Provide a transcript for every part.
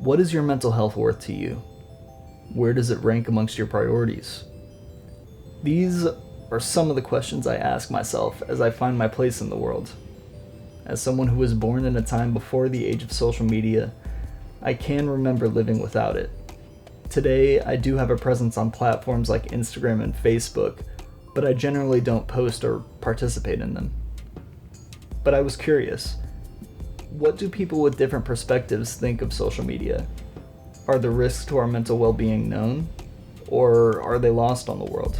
What is your mental health worth to you? Where does it rank amongst your priorities? These are some of the questions I ask myself as I find my place in the world. As someone who was born in a time before the age of social media, I can remember living without it. Today, I do have a presence on platforms like Instagram and Facebook, but I generally don't post or participate in them. But I was curious, what do people with different perspectives think of social media? Are the risks to our mental well-being known, or are they lost on the world?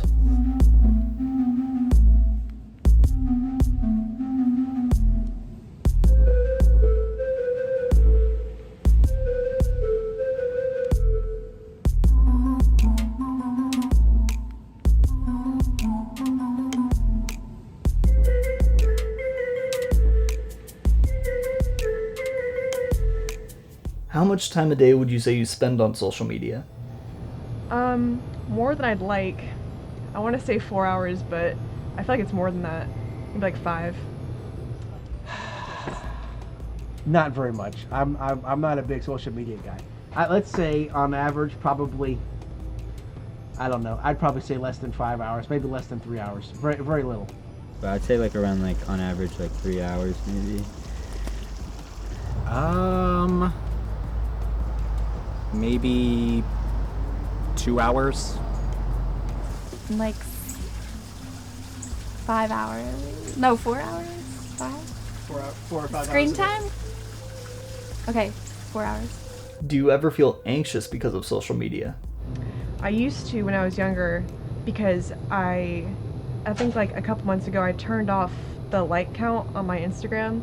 How much time a day would you say you spend on social media? More than I'd like. I want to say 4 hours, but I feel like it's more than that. Maybe like 5. Not very much. I'm not a big social media guy. Let's say on average, probably, I don't know. I'd probably say less than 5 hours, maybe less than 3 hours. Very, very little. But I'd say like around like on average like 3 hours maybe. Maybe 2 hours. Like 5 hours. No, 4 hours? 5? 4 or 5 Screen hours. time? Okay, 4 hours. Do you ever feel anxious because of social media? I used to when I was younger because I think like a couple months ago I turned off the like count on my Instagram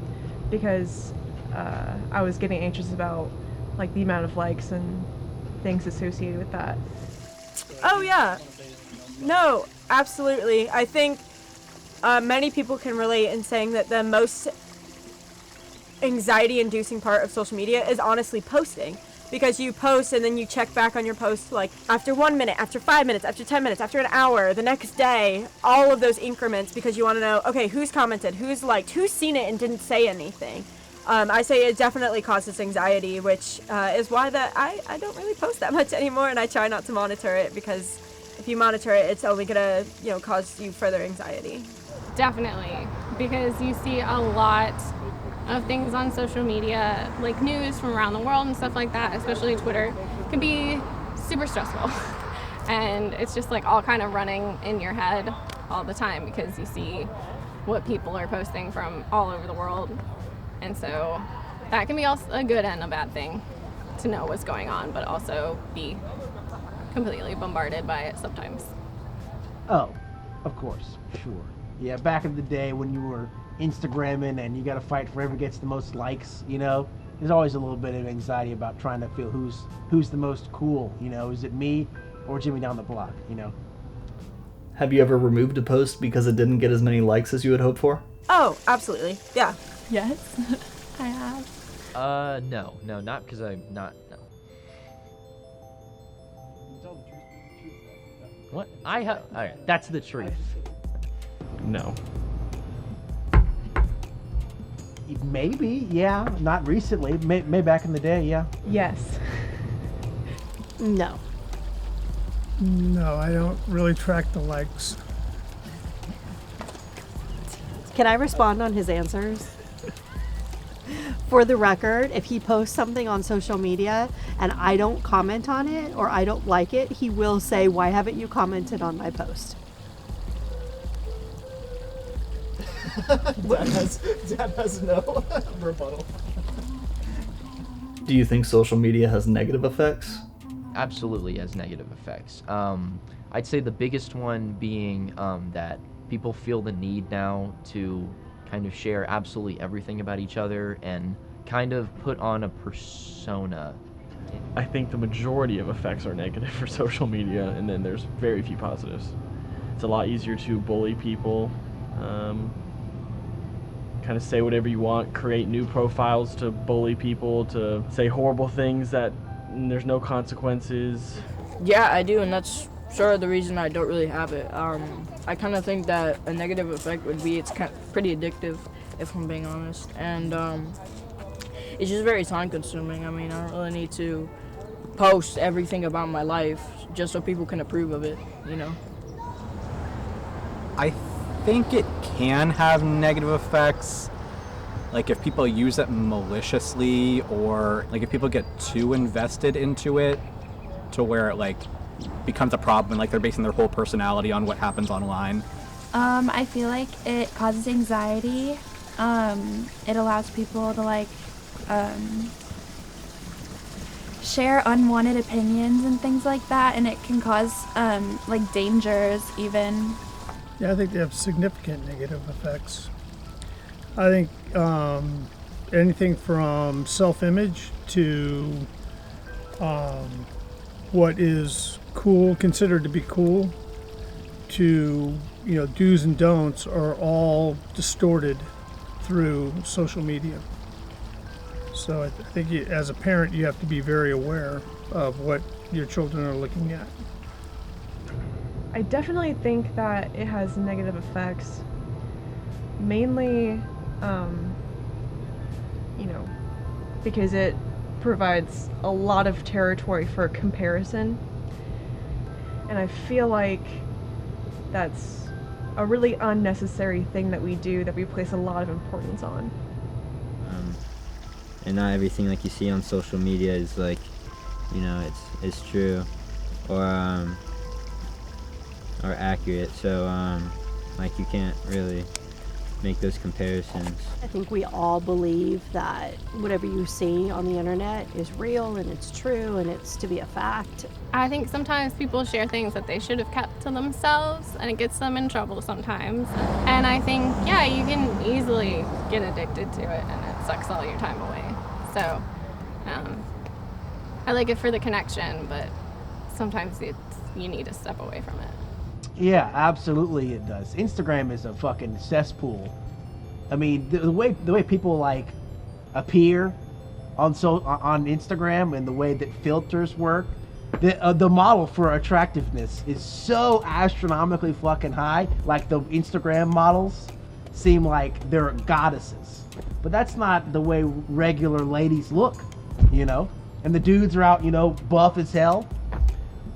because I was getting anxious about like the amount of likes and things associated with that. Oh yeah, no, absolutely. I think many people can relate in saying that the most anxiety-inducing part of social media is honestly posting, because you post and then you check back on your post like after 1 minute, after 5 minutes, after 10 minutes, after an hour, the next day, all of those increments, because you want to know, okay, who's commented, who's liked, who's seen it and didn't say anything. I say it definitely causes anxiety, which is why that I don't really post that much anymore, and I try not to monitor it, because if you monitor it, it's only gonna, cause you further anxiety. Definitely, because you see a lot of things on social media, like news from around the world and stuff like that, especially Twitter, can be super stressful. And it's just like all kind of running in your head all the time because you see what people are posting from all over the world. And so that can be also a good and a bad thing, to know what's going on, but also be completely bombarded by it sometimes. Oh, of course, sure. Yeah, back in the day when you were Instagramming and you got to fight for whoever gets the most likes, there's always a little bit of anxiety about trying to feel who's the most cool, is it me or Jimmy down the block, Have you ever removed a post because it didn't get as many likes as you had hoped for? Oh, absolutely, yeah. Yes, I have. No, not because I'm not, no. What? I have, alright, that's the truth. No. Maybe, yeah. Not recently. Maybe back in the day, yeah. Yes. No. No, I don't really track the likes. Can I respond on his answers? For the record, if he posts something on social media and I don't comment on it or I don't like it, he will say, "Why haven't you commented on my post?" Dad has no rebuttal. Do you think social media has negative effects? Absolutely has negative effects. I'd say the biggest one being that people feel the need now to kind of share absolutely everything about each other and kind of put on a persona. I think the majority of effects are negative for social media, and then there's very few positives. It's a lot easier to bully people, kind of say whatever you want, create new profiles to bully people, to say horrible things that there's no consequences. Yeah, I do, and that's sort of the reason I don't really have it. I kind of think that a negative effect would be it's kind of pretty addictive, if I'm being honest. And it's just very time consuming. I mean, I don't really need to post everything about my life just so people can approve of it, you know? I think it can have negative effects. Like if people use it maliciously, or like if people get too invested into it to where it like becomes a problem and like they're basing their whole personality on what happens online. I feel like it causes anxiety. It allows people to like share unwanted opinions and things like that, and it can cause like dangers even. Yeah, I think they have significant negative effects. I think anything from self-image to what is cool, considered to be cool, to do's and don'ts are all distorted through social media. So I think as a parent you have to be very aware of what your children are looking at. I definitely think that it has negative effects, mainly because it provides a lot of territory for comparison, and I feel like that's a really unnecessary thing that we do, that we place a lot of importance on. And not everything like you see on social media is like, it's true or accurate. So like you can't really make those comparisons. I think we all believe that whatever you see on the internet is real and it's true and it's to be a fact. I think sometimes people share things that they should have kept to themselves, and it gets them in trouble sometimes. And I think, yeah, you can easily get addicted to it, and it sucks all your time away. So I like it for the connection, but sometimes you need to step away from it. Yeah, absolutely it does. Instagram is a fucking cesspool. I mean, the way people like appear on Instagram, and the way that filters work, the model for attractiveness is so astronomically fucking high. Like the Instagram models seem like they're goddesses, but that's not the way regular ladies look, And the dudes are out, buff as hell.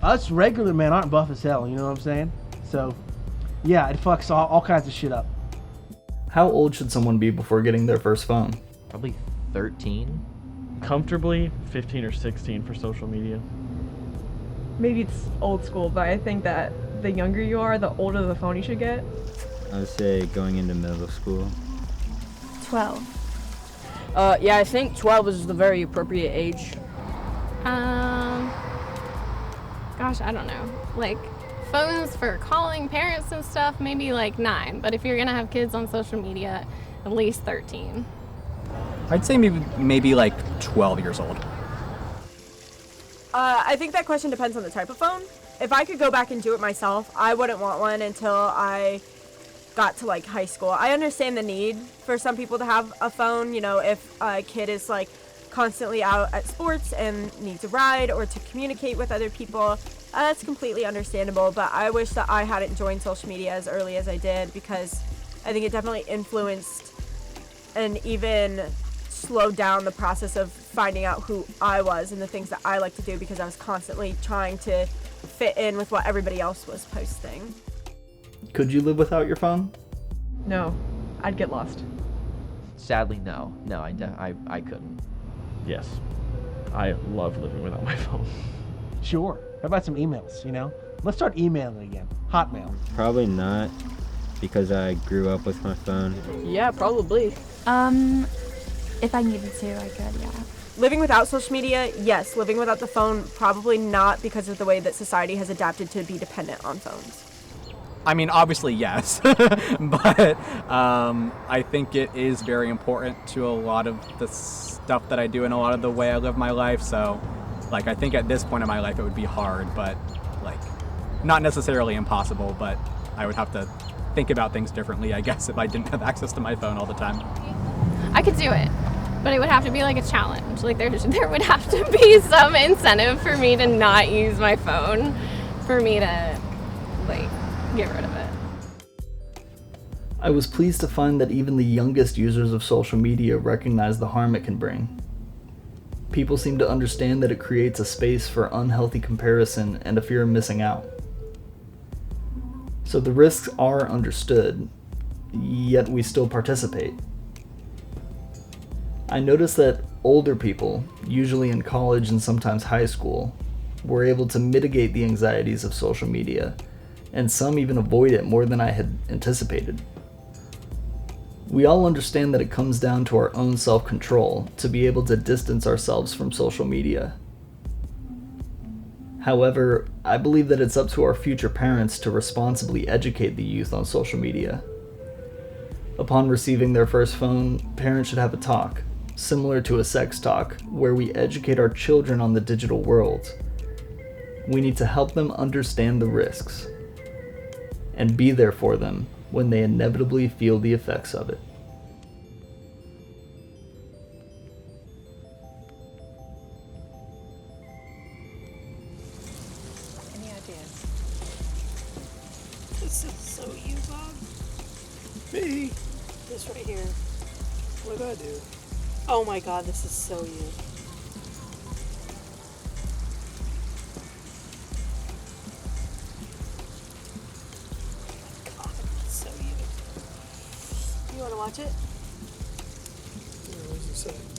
Us regular men aren't buff as hell, you know what I'm saying? So, yeah, it fucks all kinds of shit up. How old should someone be before getting their first phone? Probably 13. Comfortably 15 or 16 for social media. Maybe it's old school, but I think that the younger you are, the older the phone you should get. I would say going into middle school. 12. Yeah, I think 12 is the very appropriate age. Gosh, I don't know. Like, phones for calling parents and stuff, maybe like 9. But if you're gonna have kids on social media, at least 13. I'd say maybe like 12 years old. I think that question depends on the type of phone. If I could go back and do it myself, I wouldn't want one until I got to like high school. I understand the need for some people to have a phone, if a kid is like constantly out at sports and needs a ride or to communicate with other people. That's completely understandable, but I wish that I hadn't joined social media as early as I did, because I think it definitely influenced and even slowed down the process of finding out who I was and the things that I like to do, because I was constantly trying to fit in with what everybody else was posting. Could you live without your phone? No, I'd get lost. Sadly, no. No, I couldn't. Yes. I love living without my phone. Sure. How about some emails, Let's start emailing again. Hotmail. Probably not, because I grew up with my phone. Yeah, probably. If I needed to, I could, yeah. Living without social media, yes. Living without the phone, probably not, because of the way that society has adapted to be dependent on phones. I mean, obviously, yes, but I think it is very important to a lot of the stuff that I do and a lot of the way I live my life. So, like, I think at this point in my life it would be hard, but, like, not necessarily impossible, but I would have to think about things differently, I guess, if I didn't have access to my phone all the time. I could do it, but it would have to be like a challenge. Like there would have to be some incentive for me to not use my phone, for me to, like, get rid of it. I was pleased to find that even the youngest users of social media recognize the harm it can bring. People seem to understand that it creates a space for unhealthy comparison and a fear of missing out. So the risks are understood, yet we still participate. I noticed that older people, usually in college and sometimes high school, were able to mitigate the anxieties of social media, and some even avoid it more than I had anticipated. We all understand that it comes down to our own self-control to be able to distance ourselves from social media. However, I believe that it's up to our future parents to responsibly educate the youth on social media. Upon receiving their first phone, parents should have a talk, similar to a sex talk, where we educate our children on the digital world. We need to help them understand the risks and be there for them when they inevitably feel the effects of it. Any ideas? This is so you, Bob. Me? This right here. What did I do? Oh my god, this is so you. God, so you. You wanna watch it? What does it say?